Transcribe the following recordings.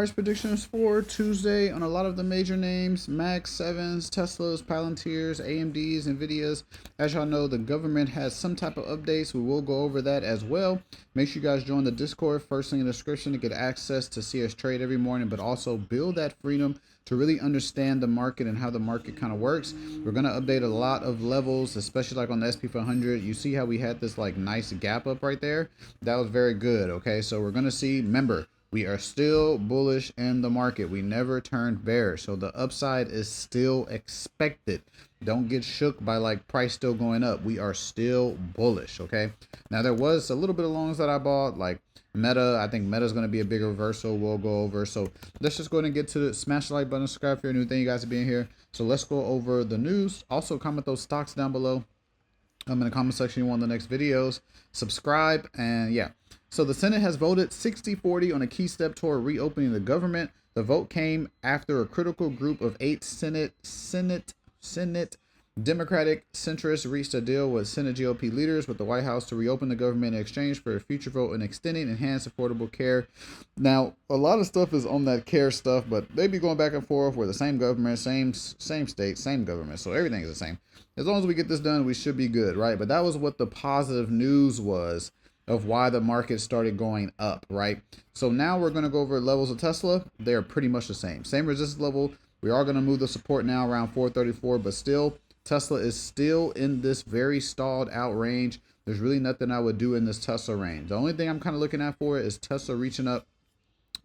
Price predictions for Tuesday on a lot of the major names: Max 7s, Teslas, Palantirs, AMDs, Nvidias. As y'all know, the government has some type of updates. We will go over that as well. Make sure you guys join the Discord, first link in the description, to get access to see us trade every morning, but also build that freedom to really understand the market and how the market kind of works. We're going to update a lot of levels, especially like on the SP 500. You see how we had this like nice gap up right there? That was very good. Okay, so we're going to see, remember, we are still bullish in the market. We never turned bearish. So the upside is still expected. Don't get shook by like price still going up. We are still bullish. Okay. Now there was a little bit of longs that I bought, like Meta. I think Meta is going to be a big reversal. We'll go over. So let's just go ahead and get to it. Smash the like button, subscribe if you're new. Thank you guys for being here. So let's go over the news. Also comment those stocks down below. In the comment section you want the next videos. Subscribe, and yeah. So the Senate has voted 60-40 on a key step toward reopening the government. The vote came after a critical group of 8 Senate Democratic centrists reached a deal with Senate GOP leaders with the White House to reopen the government in exchange for a future vote and extending enhanced affordable care. Now, a lot of stuff is on that care stuff, but they be going back and forth. We're the same government, same state, same government, so everything is the same. As long as we get this done, we should be good, right? But that was what the positive news was of why the market started going up, right? So now we're going to go over levels of Tesla. They're pretty much the same resistance level. We are going to move the support now around 434, but still Tesla is still in this very stalled out range. There's really nothing I would do in this Tesla range. The only thing I'm kind of looking at for is Tesla reaching up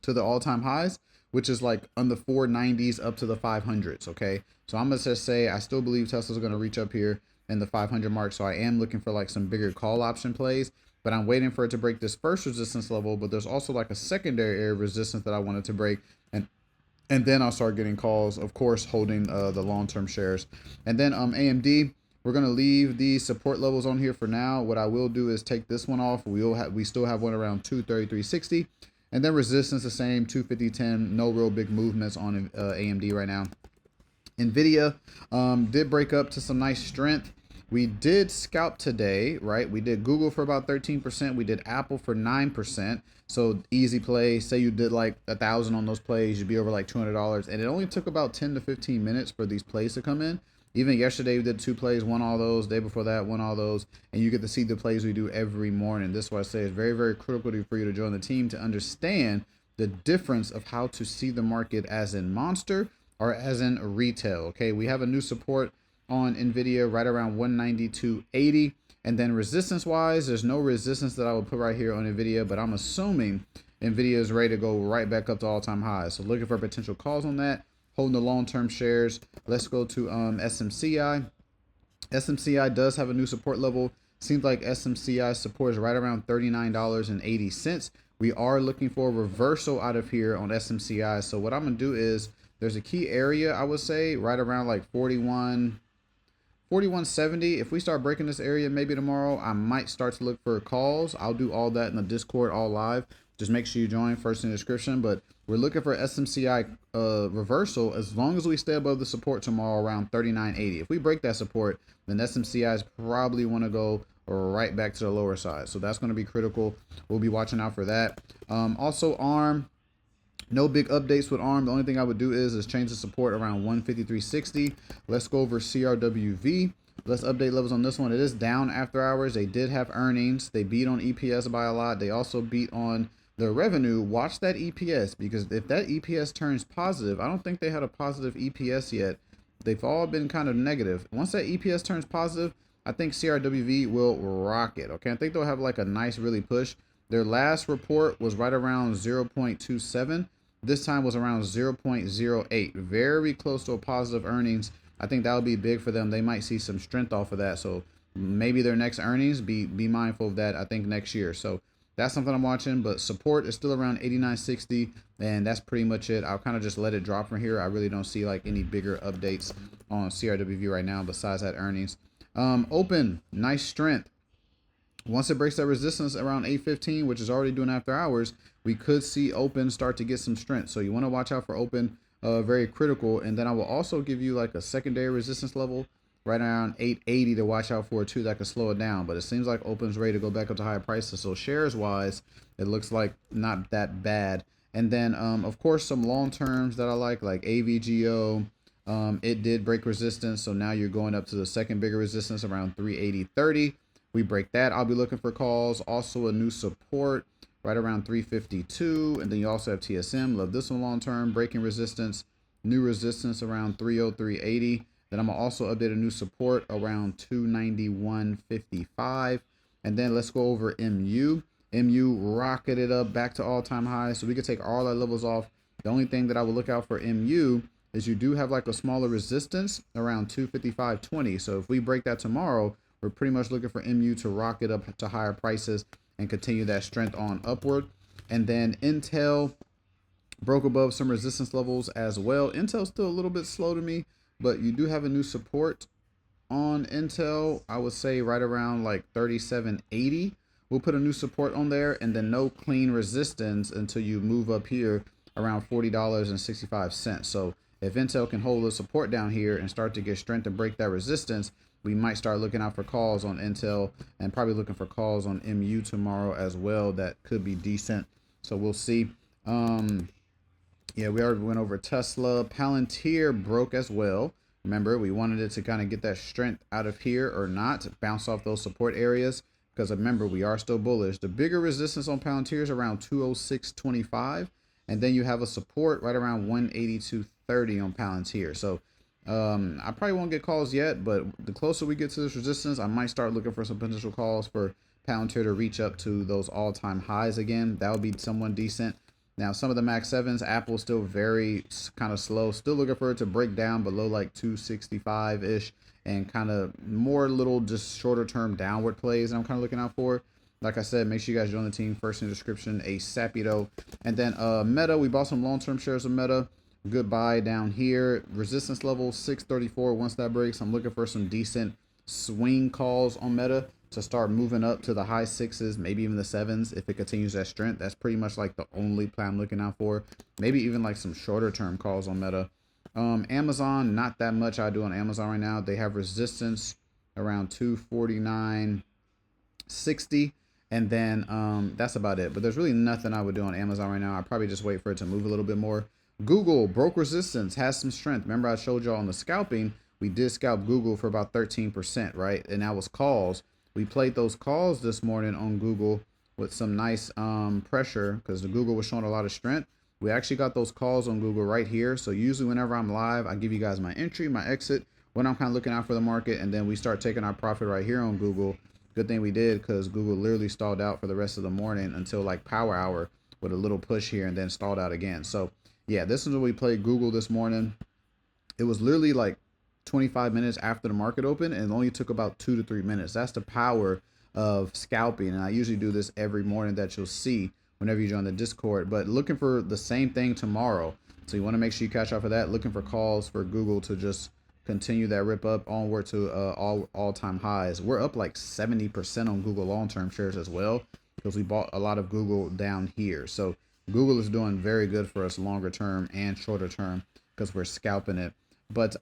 to the all-time highs, which is like on the 490s up to the 500s. Okay, so I'm gonna just say I still believe Tesla's going to reach up here in the 500 mark. So I am looking for like some bigger call option plays, but I'm waiting for it to break this first resistance level. But there's also like a secondary area of resistance that I wanted to break, and then I'll start getting calls, of course, holding the long-term shares. And then AMD, we're going to leave these support levels on here for now. What I will do is take this one off. We still have one around 233.60, and then resistance the same, 250.10. No real big movements on AMD right now. Nvidia did break up to some nice strength. We did scalp today, right? We did Google for about 13%. We did Apple for 9%. So easy play. Say you did like 1,000 on those plays, you'd be over like $200. And it only took about 10 to 15 minutes for these plays to come in. Even yesterday we did 2 plays, won all those. Day before that, won all those. And you get to see the plays we do every morning. This is why I say it's very, very critical for you to join the team to understand the difference of how to see the market as in monster or as in retail. Okay, we have a new support on Nvidia right around 192.80, and then resistance wise, there's no resistance that I would put right here on Nvidia, but I'm assuming Nvidia is ready to go right back up to all-time highs. So looking for potential calls on that, holding the long-term shares. Let's go to SMCI. SMCI does have a new support level. Seems like SMCI support is right around $39.80. We are looking for a reversal out of here on SMCI. So what I'm gonna do is, there's a key area, I would say, right around like 4170. If we start breaking this area maybe tomorrow, I might start to look for calls. I'll do all that in the Discord all live. Just make sure you join first in the description. But we're looking for SMCI reversal as long as we stay above the support tomorrow around 39.80. If we break that support, then SMCIs probably want to go right back to the lower side. So that's going to be critical. We'll be watching out for that. Also ARM. No big updates with ARM. The only thing I would do is change the support around 153.60. Let's go over CRWV. Let's update levels on this one. It is down after hours. They did have earnings. They beat on EPS by a lot. They also beat on their revenue. Watch that EPS, because if that EPS turns positive, I don't think they had a positive EPS yet. They've all been kind of negative. Once that EPS turns positive, I think CRWV will rock it. Okay, I think they'll have like a nice really push. Their last report was right around 0.27. This time was around 0.08, very close to a positive earnings. I think that would be big for them. They might see some strength off of that. So maybe their next earnings, be mindful of that, I think, next year. So that's something I'm watching, but support is still around 89.60, and that's pretty much it. I'll kind of just let it drop from here. I really don't see like any bigger updates on CRWV right now besides that earnings. Open, nice strength. Once it breaks that resistance around 815, which is already doing after hours, we could see open start to get some strength. So you want to watch out for open, very critical. And then I will also give you like a secondary resistance level right around 880 to watch out for too. That could slow it down. But it seems like open's ready to go back up to higher prices. So shares wise, it looks like not that bad. And then, of course, some long terms that I like 𝐸𝐵𝐺𝐿. It did break resistance, so now you're going up to the second bigger resistance around 380.30. We break that, I'll be looking for calls. Also a new support right around 352, and then you also have TSM. Love this one long term, breaking resistance, new resistance around 303.80. Then I'm gonna also update a new support around 291.55. And then let's go over MU. MU rocketed up back to all-time highs, so we could take all our levels off. The only thing that I would look out for MU is you do have like a smaller resistance around 255.20. So if we break that tomorrow, we're pretty much looking for MU to rocket up to higher prices and continue that strength on upward. And then Intel broke above some resistance levels as well. Intel's still a little bit slow to me, but you do have a new support on Intel. I would say right around like 37.80. We'll put a new support on there, and then no clean resistance until you move up here around $40.65. So if Intel can hold the support down here and start to get strength and break that resistance, we might start looking out for calls on Intel, and probably looking for calls on MU tomorrow as well. That could be decent. So we'll see. Yeah, we already went over Tesla. Palantir broke as well. Remember, we wanted it to kind of get that strength out of here or not, bounce off those support areas, because remember, we are still bullish. The bigger resistance on Palantir is around 206.25, and then you have a support right around 182.30 on Palantir. So I probably won't get calls yet, but the closer we get to this resistance, I might start looking for some potential calls for Palantir to reach up to those all-time highs again. That would be somewhat decent. Now, some of the Max 7s, Apple's still very kind of slow. Still looking for it to break down below like 265-ish, and kind of more little just shorter term downward plays I'm kind of looking out for. Like I said, make sure you guys join the team. First in the description, 𝐸𝐵𝐵𝐷. And then Meta, we bought some long-term shares of Meta. Good buy down here. Resistance level 634. Once that breaks, I'm looking for some decent swing calls on Meta to start moving up to the high 6s, maybe even the 7s. If it continues that strength, that's pretty much like the only play I'm looking out for. Maybe even like some shorter term calls on Meta. Amazon, not that much I do on Amazon right now. They have resistance around 249.60, and then that's about it. But there's really nothing I would do on Amazon right now. I'd probably just wait for it to move a little bit more. Google broke resistance, has some strength. Remember, I showed y'all on the scalping, we did scalp Google for about 13%, right? And that was calls. We played those calls this morning on Google with some nice pressure, because the Google was showing a lot of strength. We actually got those calls on Google right here. So usually whenever I'm live, I give you guys my entry, my exit, when I'm kind of looking out for the market, and then we start taking our profit right here on Google. Good thing we did, because Google literally stalled out for the rest of the morning until like power hour with a little push here, and then stalled out again. So yeah, this is when we played Google this morning. It was literally like 25 minutes after the market opened, and it only took about 2 to 3 minutes. That's the power of scalping. And I usually do this every morning, that you'll see whenever you join the Discord. But looking for the same thing tomorrow. So you want to make sure you catch up for that. Looking for calls for Google to just continue that rip up onward to all-time highs. We're up like 70% on Google long-term shares as well, because we bought a lot of Google down here. So Google is doing very good for us longer term and shorter term, because we're scalping it. But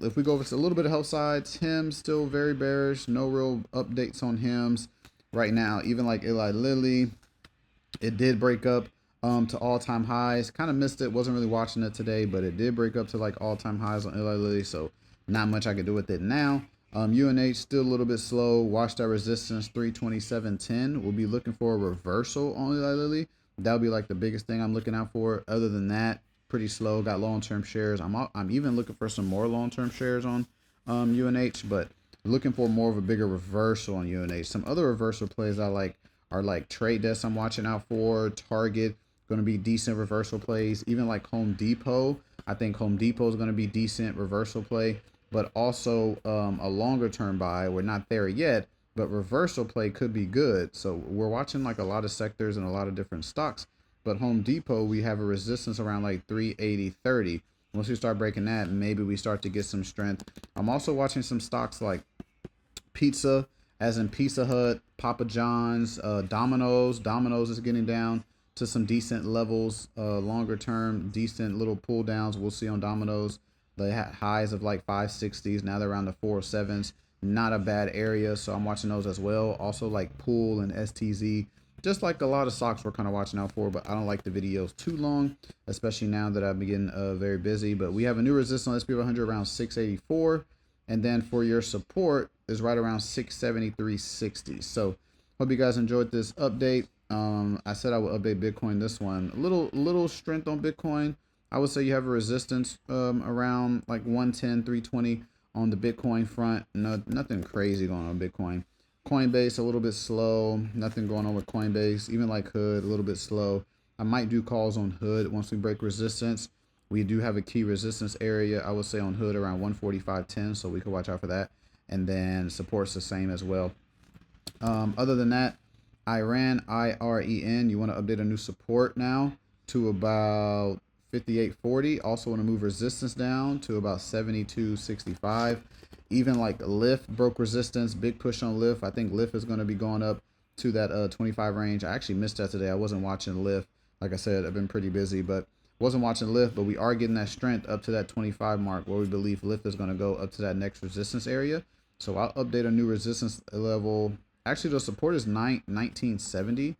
if we go over to a little bit of health sides, HIMS still very bearish. No real updates on HIMS right now. Even like Eli Lilly, it did break up to all-time highs. Kind of missed it. Wasn't really watching it today, but it did break up to like all-time highs on Eli Lilly. So not much I can do with it now. UNH still a little bit slow. Watch that resistance 327.10. We'll be looking for a reversal on Eli Lilly. That'll be like the biggest thing I'm looking out for. Other than that, pretty slow. Got long-term shares. I'm even looking for some more long-term shares on UNH, but looking for more of a bigger reversal on UNH. Some other reversal plays I like are like Trade Desk I'm watching out for. Target, going to be decent reversal plays. Even like Home Depot. I think Home Depot is going to be decent reversal play, but also a longer term buy. We're not there yet, but reversal play could be good. So we're watching like a lot of sectors and a lot of different stocks. But Home Depot, we have a resistance around like 380.30. Once we start breaking that, maybe we start to get some strength. I'm also watching some stocks like pizza, as in Pizza Hut, Papa John's, Domino's. Domino's is getting down to some decent levels, longer term, decent little pull downs we'll see on Domino's. They had highs of like 560s. Now they're around the 407s. Not a bad area, so I'm watching those as well. Also like Pool and STZ. just like a lot of stocks we're kind of watching out for, but I don't like the videos too long, especially now that I've been getting very busy. But we have a new resistance on SP 100 around 684, and then for your support is right around 673.60. So hope you guys enjoyed this update. I said I would update Bitcoin this one. A little strength on Bitcoin. I would say you have a resistance around like 110, 320 on the Bitcoin front. No, nothing crazy going on Bitcoin. Coinbase a little bit slow. Nothing going on with Coinbase. Even like Hood, a little bit slow. I might do calls on Hood once we break resistance. We do have a key resistance area, I would say, on Hood around 145.10, so we could watch out for that. And then support's the same as well. Other than that, Iran, IREN, you want to update a new support now to about 58.40. Also want to move resistance down to about 72.65. Even like Lyft broke resistance, big push on Lyft. I think Lyft is going to be going up to that 25 range. I actually missed that today. I wasn't watching Lyft. Like I said, I've been pretty busy, but wasn't watching Lyft. But we are getting that strength up to that 25 mark, where we believe Lyft is going to go up to that next resistance area. So I'll update a new resistance level. Actually, the support is 1970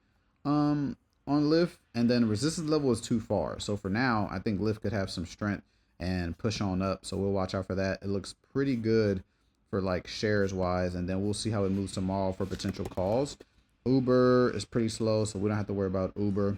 on Lyft, and then resistance level is too far. So for now, I think Lyft could have some strength and push on up. So we'll watch out for that. It looks pretty good for like shares wise, and then we'll see how it moves tomorrow for potential calls. Uber is pretty slow, so we don't have to worry about Uber.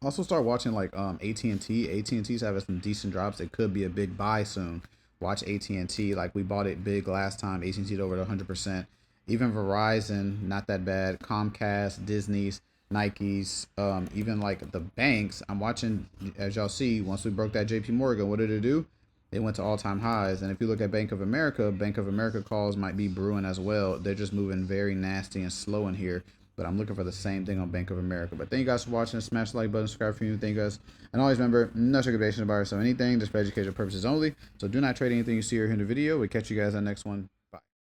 Also start watching like AT&T. AT&T's having some decent drops. It could be a big buy soon. Watch AT&T. Like we bought it big last time. AT&T over 100%. Even Verizon, not that bad. Comcast, Disney's, Nike's, even like the banks. I'm watching, as y'all see, once we broke that JP Morgan, what did it do? They went to all-time highs. And if you look at Bank of America calls might be brewing as well. They're just moving very nasty and slow in here. But I'm looking for the same thing on Bank of America. But thank you guys for watching. Smash the like button, subscribe for you. Thank you guys. And always remember, no recommendation to buy or sell anything, just for educational purposes only. So do not trade anything you see or hear in the video. We'll catch you guys on the next one.